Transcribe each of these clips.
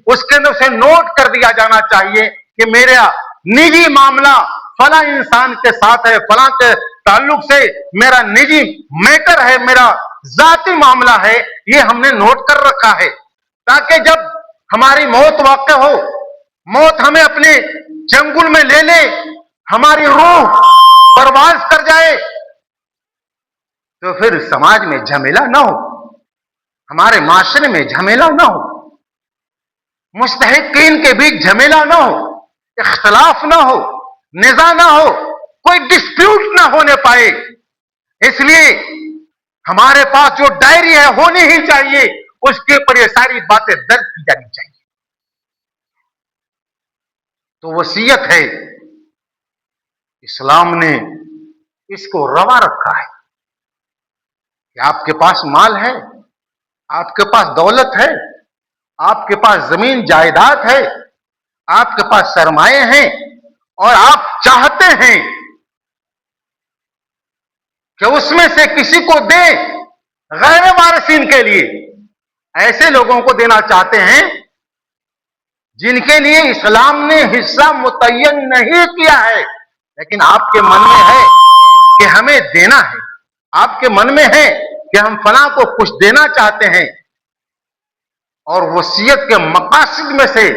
اس کے اندر سے نوٹ کر دیا جانا چاہیے کہ میرا نجی معاملہ فلاں انسان کے ساتھ ہے، فلاں کے تعلق سے میرا نجی میٹر ہے، میرا ذاتی معاملہ ہے، یہ ہم نے نوٹ کر رکھا ہے، تاکہ جب ہماری موت واقع ہو، موت ہمیں اپنے چنگل میں لے لے، ہماری روح پرواز کر جائے، تو پھر سماج میں جھمیلا نہ ہو، ہمارے معاشرے میں جھمیلا نہ ہو، مستحقین کے بیچ جھمیلا نہ ہو، اختلاف نہ ہو، نزاع نہ ہو، کوئی ڈسپیوٹ نہ ہونے پائے۔ اس لیے ہمارے پاس جو ڈائری ہے ہونی ہی چاہیے، اس کے اوپر یہ ساری باتیں درج کی جانی چاہیے۔ تو وصیت ہے، اسلام نے اس کو روا رکھا ہے کہ آپ کے پاس مال ہے، آپ کے پاس دولت ہے، آپ کے پاس زمین جائیداد ہے، آپ کے پاس سرمایے ہیں، اور آپ چاہتے ہیں کہ اس میں سے کسی کو دیں غیر وارثین کے لیے، ایسے لوگوں کو دینا چاہتے ہیں جن کے لیے اسلام نے حصہ متعین نہیں کیا ہے، لیکن آپ کے من میں ہے کہ ہمیں دینا ہے، آپ کے من میں ہے کہ ہم فلاں کو کچھ دینا چاہتے ہیں، اور وصیت کے مقاصد میں سے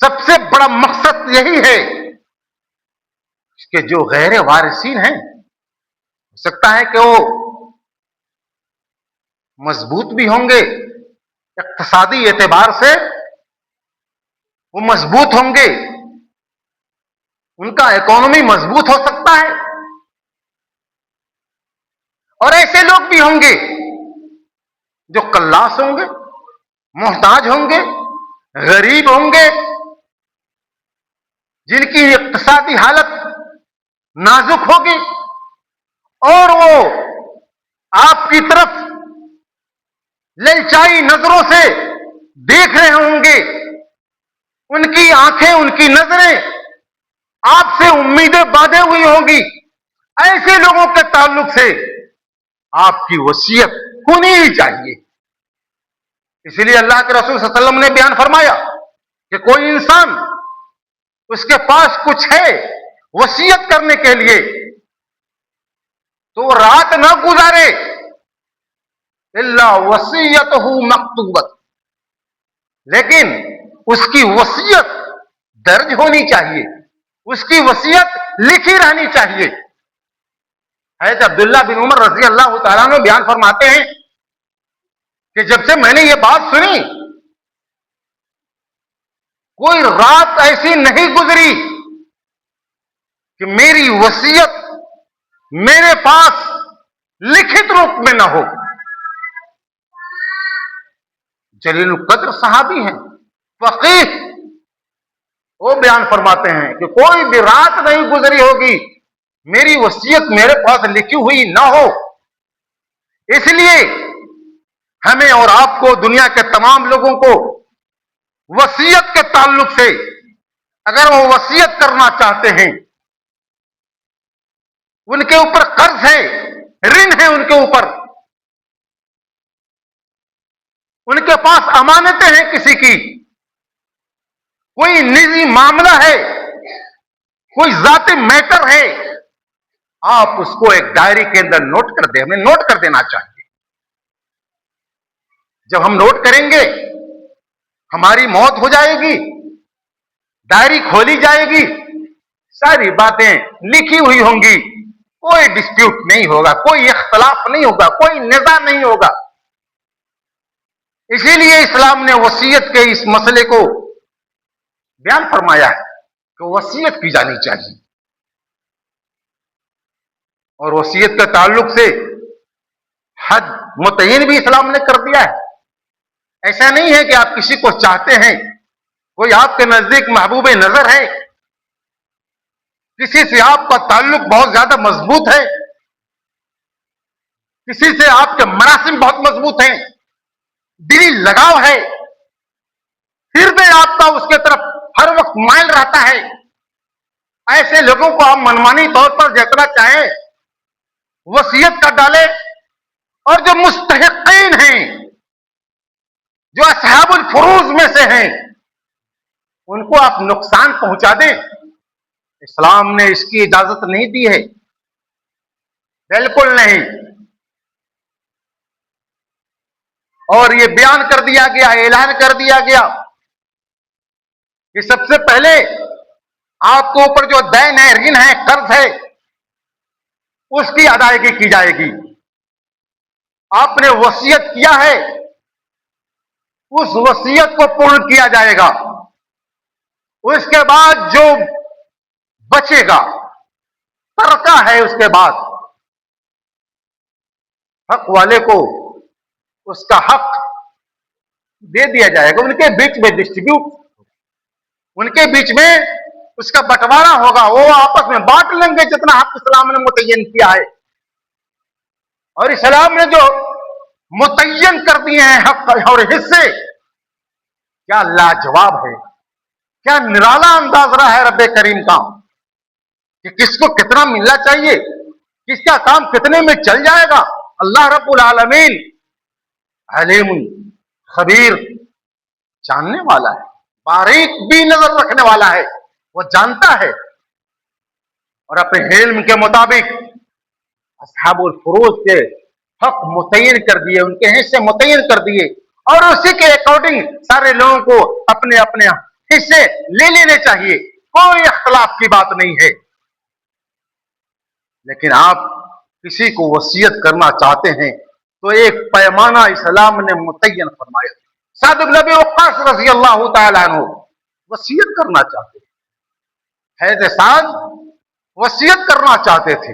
سب سے بڑا مقصد یہی ہے کہ جو غیر وارثین ہیں، ہو سکتا ہے کہ وہ مضبوط بھی ہوں گے، اقتصادی اعتبار سے وہ مضبوط ہوں گے، ان کا اکانومی مضبوط ہو سکتا ہے، اور ایسے لوگ بھی ہوں گے جو کلاس ہوں گے، محتاج ہوں گے، غریب ہوں گے، جن کی اقتصادی حالت نازک ہوگی، اور وہ آپ کی طرف للچائی نظروں سے دیکھ رہے ہوں گے، ان کی آنکھیں، ان کی نظریں آپ سے امیدیں باندھے ہوئی ہوں گی۔ ایسے لوگوں کے تعلق سے آپ کی وصیت ہونی ہی چاہیے۔ اسی لیے اللہ کے رسول صلی اللہ علیہ وسلم نے بیان فرمایا کہ کوئی انسان اس کے پاس کچھ ہے وصیت کرنے کے لیے، تو وہ رات نہ گزارے الا وصیتہ مکتوبۃ، لیکن اس کی وصیت درج ہونی چاہیے، اس کی وصیت لکھی رہنی چاہیے۔ حضرت عبداللہ بن عمر رضی اللہ تعالیٰ عنہ بیان فرماتے ہیں کہ جب سے میں نے یہ بات سنی، کوئی رات ایسی نہیں گزری کہ میری وصیت میرے پاس لکھت روپ میں نہ ہو۔ جلیل القدر صحابی ہیں، فقیہ، وہ بیان فرماتے ہیں کہ کوئی بھی رات نہیں گزری ہوگی میری وصیت میرے پاس لکھی ہوئی نہ ہو۔ اس لیے ہمیں اور آپ کو، دنیا کے تمام لوگوں کو وصیت کے تعلق سے اگر وہ وصیت کرنا چاہتے ہیں، ان کے اوپر قرض ہے، رن ہے ان کے اوپر، ان کے پاس امانتیں ہیں کسی کی، کوئی نجی معاملہ ہے، کوئی ذاتی میٹر ہے، آپ اس کو ایک ڈائری کے اندر نوٹ کر دیں، ہمیں نوٹ کر دینا چاہیے۔ جب ہم نوٹ کریں گے، ہماری موت ہو جائے گی، ڈائری کھولی جائے گی، ساری باتیں لکھی ہوئی ہوں گی، کوئی ڈسپیوٹ نہیں ہوگا، کوئی اختلاف نہیں ہوگا، کوئی نزاع نہیں ہوگا۔ اسی لیے اسلام نے وصیت کے اس مسئلے کو بیان فرمایا ہے کہ وصیت کی جانی چاہیے، اور وصیت کے تعلق سے حد متعین بھی اسلام نے کر دیا ہے۔ ایسا نہیں ہے کہ آپ کسی کو چاہتے ہیں، کوئی آپ کے نزدیک محبوب نظر ہے، کسی سے آپ کا تعلق بہت زیادہ مضبوط ہے، کسی سے آپ کے مراسم بہت مضبوط ہیں، دلی لگاؤ ہے، ہردے آپ کا اس کے طرف ہر وقت مائل رہتا ہے، ایسے لوگوں کو آپ منمانی طور پر جتنا چاہیں وصیت کر ڈالے، اور جو مستحقین ہیں، جو اصحاب الفروض میں سے ہیں، کو آپ نقصان پہنچا دیں، اسلام نے اس کی اجازت نہیں دی ہے، بالکل نہیں۔ اور یہ بیان کر دیا گیا، اعلان کر دیا گیا کہ سب سے پہلے آپ کے اوپر جو دین ہے، رن ہے، قرض ہے، اس کی ادائیگی کی جائے گی۔ آپ نے وصیت کیا ہے، اس وصیت کو پورن کیا جائے گا۔ اس کے بعد جو بچے گا، ترکہ ہے، اس کے بعد حق والے کو اس کا حق دے دیا جائے گا، ان کے بیچ میں ڈسٹریبیوٹ، ان کے بیچ میں اس کا بٹوارا ہوگا، وہ آپس میں بانٹ لیں گے جتنا حق اسلام نے متعین کیا ہے۔ اور اسلام نے جو متعین کر دیے ہیں حق اور حصے، کیا لاجواب ہے، کیا نرالا انداز رہا ہے رب کریم کا کہ کس کو کتنا ملنا چاہیے، کس کا کام کتنے میں چل جائے گا۔ اللہ رب العالمین علیم خبیر، جاننے والا ہے، باریک بھی نظر رکھنے والا ہے، وہ جانتا ہے۔ اور اپنے علم کے مطابق اصحاب الفروض کے حق متعین کر دیے، ان کے حصے متعین کر دیے، اور اسی کے اکارڈنگ سارے لوگوں کو اپنے اپنے حصے لے لینے چاہیے، کوئی اختلاف کی بات نہیں ہے۔ لیکن آپ کسی کو وصیت کرنا چاہتے ہیں تو ایک پیمانہ اسلام نے متعین فرمایا۔ سعد بن ابی وقاص رضی اللہ تعالیٰ عنہ وصیت کرنا چاہتے تھے، حضرت سعد وصیت کرنا چاہتے تھے،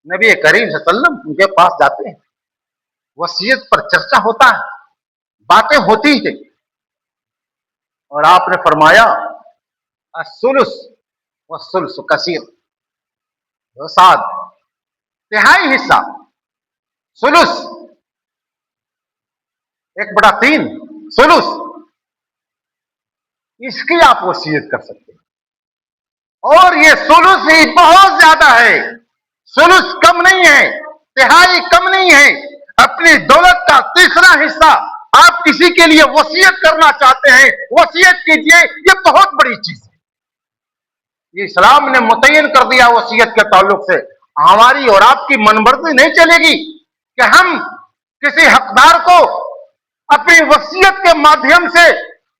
نبی کریم صلی اللہ علیہ وسلم ان کے پاس جاتے ہیں، وصیت پر چرچا ہوتا ہے، باتیں ہوتی ہیں، اور آپ نے فرمایا الثلث والثلث کثیر، سعد تہائی حصہ، ثلث 1/3، ثلث، اس کی آپ وصیت کر سکتے ہیں، اور یہ ثلث ہی بہت زیادہ ہے، ثلث کم نہیں ہے، تہائی کم نہیں ہے۔ اپنی دولت کا تیسرا حصہ آپ کسی کے لیے وصیت کرنا چاہتے ہیں، وصیت کیجئے، یہ بہت بڑی چیز ہے۔ یہ اسلام نے متعین کر دیا وصیت کے تعلق سے، ہماری اور آپ کی منمرزی نہیں چلے گی کہ ہم کسی حقدار کو اپنی وصیت کے مادھیم سے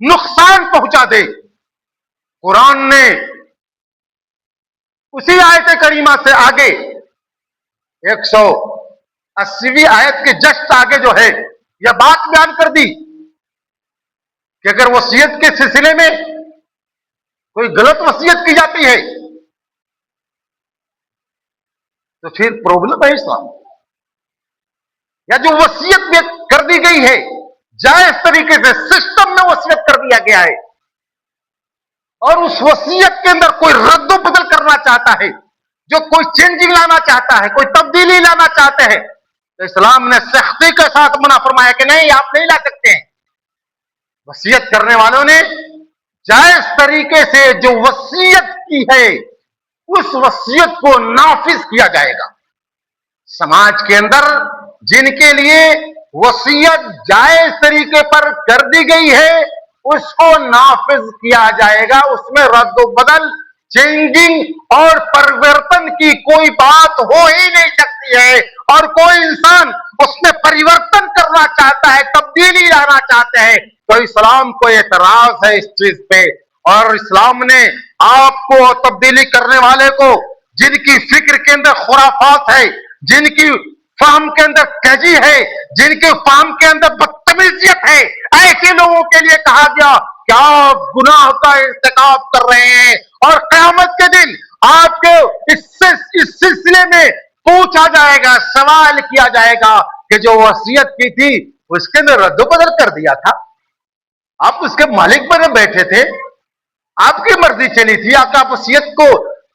نقصان پہنچا دے۔ قرآن نے اسی آیت کریمہ سے آگے 180ویں آیت کے جسٹ آگے جو ہے یہ بات بیان کر دی کہ اگر وصیت کے سلسلے میں کوئی غلط وصیت کی جاتی ہے تو پھر پرابلم ہے اسلام، یا جو وصیت میں کر دی گئی ہے جائز طریقے سے سسٹم میں وصیت کر دیا گیا ہے، اور اس وصیت کے اندر کوئی رد و بدل کرنا چاہتا ہے، جو کوئی چینجنگ لانا چاہتا ہے، کوئی تبدیلی لانا چاہتے ہیں، تو اسلام نے سختی کے ساتھ منع فرمایا کہ نہیں، آپ نہیں لا سکتے ہیں۔ وصیت کرنے والوں نے جائز طریقے سے جو وصیت کی ہے اس وصیت کو نافذ کیا جائے گا۔ سماج کے اندر جن کے لیے وصیت جائز طریقے پر کر دی گئی ہے اس کو نافذ کیا جائے گا، اس میں رد و بدل، چینجنگ اور پرورتن کی کوئی بات ہو ہی نہیں سکتی ہے، اور کوئی انسان اس میں پریورتن کرنا چاہتا ہے، تبدیلی لانا چاہتے ہیں تو اسلام کو اعتراض ہے اس چیز پہ، اور اسلام نے آپ کو تبدیلی کرنے والے کو، جن کی فکر کے اندر خرافات ہے، جن کی فہم کے اندر کجی ہے، جن کے فہم کے اندر بدتمیزیت ہے، ایسے لوگوں کے لیے کہا گیا کہ آپ گناہ کا ارتکاب کر رہے ہیں، اور قیامت کے دن آپ کو اس سلسلے میں پوچھا جائے گا، سوال کیا جائے گا کہ جو وصیت کی تھی اس کے اندر رد و بدل کر دیا تھا، آپ اس کے مالک بنے بیٹھے تھے، آپ کی مرضی چلی تھی، آپ وصیت کو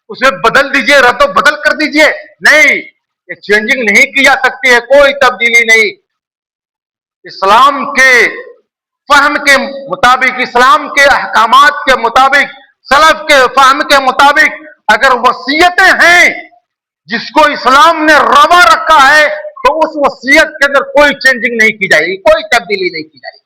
اس میں بدل دیجئے، رد و بدل کر دیجئے، نہیں، یہ چینجنگ نہیں کی جا سکتی ہے، کوئی تبدیلی نہیں۔ اسلام کے فہم کے مطابق، اسلام کے احکامات کے مطابق، سلف کے فہم کے مطابق اگر وصیتیں ہیں جس کو اسلام نے روا رکھا ہے تو اس وصیت کے اندر کوئی چینجنگ نہیں کی جائے گی، کوئی تبدیلی نہیں کی جائے گی۔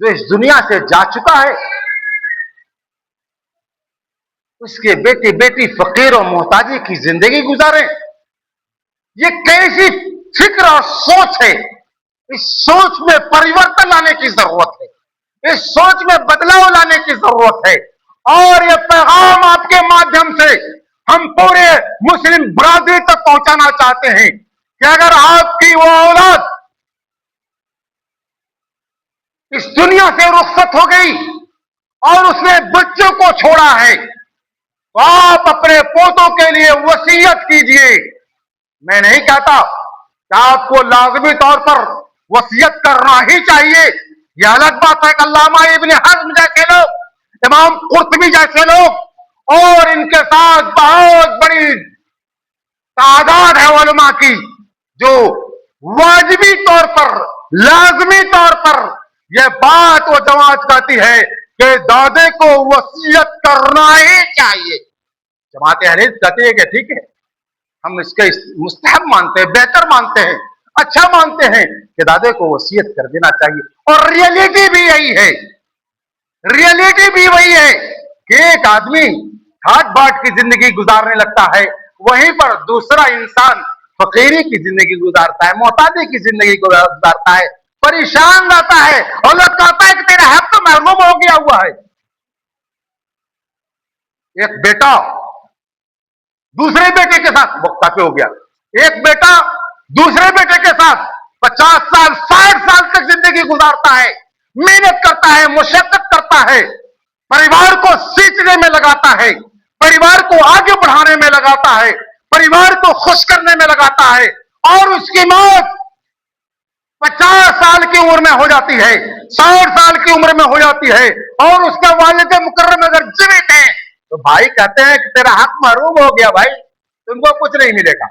جو اس دنیا سے جا چکا ہے، اس کے بیٹی بیٹی فقیر و محتاجی کی زندگی گزاریں؟ یہ کیسی فکر اور سوچ ہے؟ اس سوچ میں پریورتن لانے کی ضرورت ہے، اس سوچ میں بدلاؤ لانے کی ضرورت ہے۔ اور یہ پیغام آپ کے مادھیم سے ہم پورے مسلم برادری تک پہنچانا چاہتے ہیں کہ اگر آپ کی وہ اولاد اس دنیا سے رخصت ہو گئی اور اس نے بچوں کو چھوڑا ہے، تو آپ اپنے پوتوں کے لیے وصیت کیجئے۔ میں نہیں کہتا کہ آپ کو لازمی طور پر وصیت کرنا ہی چاہیے، یہ الگ بات ہے کہ علامہ ابن حزم جیسے لوگ، امام قرطبی جیسے لوگ اور ان کے ساتھ بہت بڑی تعداد ہے علماء کی جو واجبی طور پر، لازمی طور پر یہ بات و جماعت کرتی ہے کہ دادے کو وصیت کرنا ہی چاہیے۔ جماعت اہل حدیث کہتی ہے کہ ٹھیک ہے، ہم اس کے مستحب مانتے ہیں، بہتر مانتے ہیں، اچھا مانتے ہیں کہ دادے کو وصیت کر دینا چاہیے۔ اور ریئلٹی بھی یہی ہے، ریئلٹی بھی وہی ہے کہ ایک آدمی ٹھاٹ باٹ کی زندگی گزارنے لگتا ہے، وہیں پر دوسرا انسان فقیری کی زندگی گزارتا ہے، محتاجی کی زندگی گزارتا ہے، پریشان رہتا ہے، اور لوگ کہتا ہے کہ تیرا حق تو محروم ہو گیا ہوا ہے۔ ایک بیٹا دوسرے بیٹے کے ساتھ وقت کافی ہو گیا، ایک بیٹا دوسرے بیٹے کے ساتھ 50 سال 60 سال تک زندگی گزارتا ہے، محنت کرتا ہے، مشقت کرتا ہے، پریوار کو سینچنے میں لگاتا ہے، پریوار کو آگے بڑھانے میں لگاتا ہے، پریوار کو خوش کرنے میں لگاتا ہے، اور اس کی موت 50 سال کی عمر میں ہو جاتی ہے، 60 سال کی عمر میں ہو جاتی ہے، اور اس کا والد مکرم اگر جیوت ہے تو بھائی کہتے ہیں کہ تیرا حق محروم ہو گیا، بھائی تم کو کچھ نہیں ملے گا۔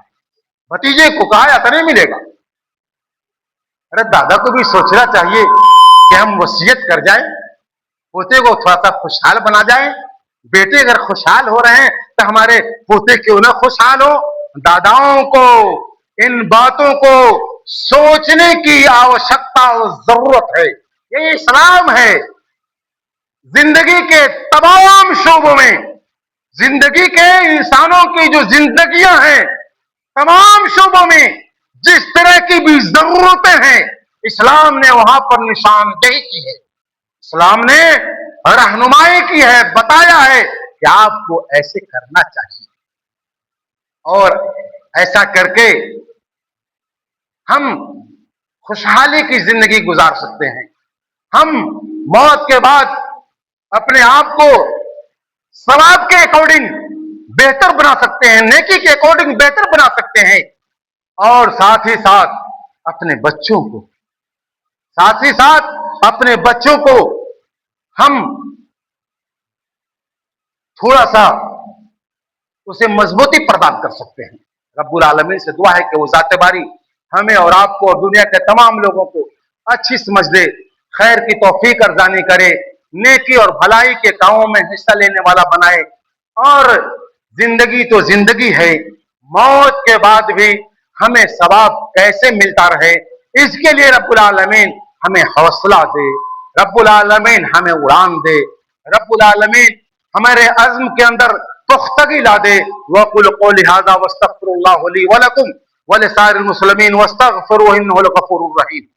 بھتیجے کو کہا یا تو نہیں ملے گا۔ ارے دادا کو بھی سوچنا چاہیے کہ ہم وصیت کر جائیں، پوتے کو تھوڑا سا خوشحال بنا جائیں۔ بیٹے اگر خوشحال ہو رہے ہیں تو ہمارے پوتے کیوں نہ خوشحال ہو۔ داداؤں کو ان باتوں کو سوچنے کی آوشکتا اور ضرورت ہے۔ یہ اسلام ہے۔ زندگی کے تمام شعبوں میں، زندگی کے انسانوں کی جو زندگیاں ہیں، تمام شعبوں میں جس طرح کی بھی ضرورتیں ہیں، اسلام نے وہاں پر نشاندہی کی ہے، اسلام نے رہنمائی کی ہے، بتایا ہے کہ آپ کو ایسے کرنا چاہیے، اور ایسا کر کے ہم خوشحالی کی زندگی گزار سکتے ہیں۔ ہم موت کے بعد اپنے آپ کو ثواب کے اکارڈنگ بہتر بنا سکتے ہیں، نیکی کے اکارڈنگ بہتر بنا سکتے ہیں، اور ساتھ ہی ساتھ اپنے بچوں کو، ساتھ ہی ساتھ اپنے بچوں کو ہم تھوڑا سا اسے مضبوطی پردان کر سکتے ہیں۔ رب العالمین سے دعا ہے کہ وہ ذات باری ہمیں اور آپ کو اور دنیا کے تمام لوگوں کو اچھی سمجھ دے، خیر کی توفیق ارزانی کرے، نیکی اور بھلائی کے کاموں میں حصہ لینے والا بنائے۔ اور زندگی تو زندگی ہے، موت کے بعد بھی ہمیں ثواب کیسے ملتا رہے، اس کے لیے رب العالمین ہمیں حوصلہ دے، رب العالمین ہمیں اڑان دے، رب العالمین ہمارے عزم کے اندر پختگی لا دے۔ وَقُلْ قَوْلِي هَذَا وَاسْتَغْفِرُ اللَّهَ لِي وَلَكُمْ وَلِسَائِرِ الْمُسْلِمِينَ وَاسْتَغْفِرُوهُ إِنَّهُ هُوَ الْغَفُورُ الرَّحِيمُ۔